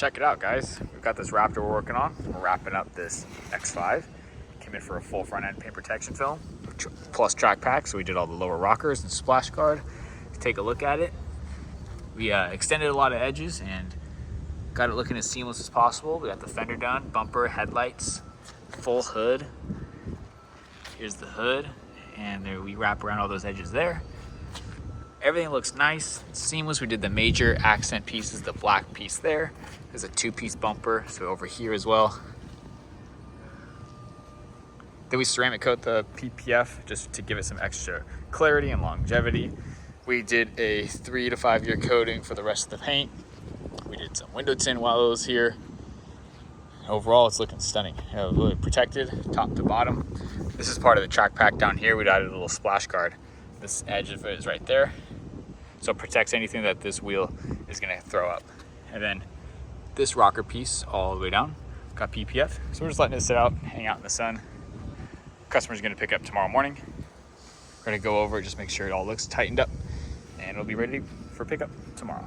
check it out, guys. We've got this Raptor we're working on. We're wrapping up this X5. Came in for a full front end paint protection film plus track pack. So we did all the lower rockers and splash guard. Take a look at it. We extended a lot of edges and got it looking as seamless as possible. We got the fender done, bumper, headlights, full hood. Here's the hood, and there we wrap around all those edges there. Everything looks nice, seamless. We did the major accent pieces, the black piece there. There's a 2-piece bumper, so over here as well. Then we ceramic coat the PPF just to give it some extra clarity and longevity. We did a 3 to 5 year coating for the rest of the paint. We did some window tint while it was here. Overall, it's looking stunning. Really protected top to bottom. This is part of the track pack down here. We added a little splash guard. This edge of it is right there. So it protects anything that this wheel is gonna throw up. And then this rocker piece all the way down, got PPF. So we're just letting it sit out, hang out in the sun. Customer's gonna pick up tomorrow morning. We're gonna go over it, just make sure it all looks tightened up, and it'll be ready for pickup tomorrow.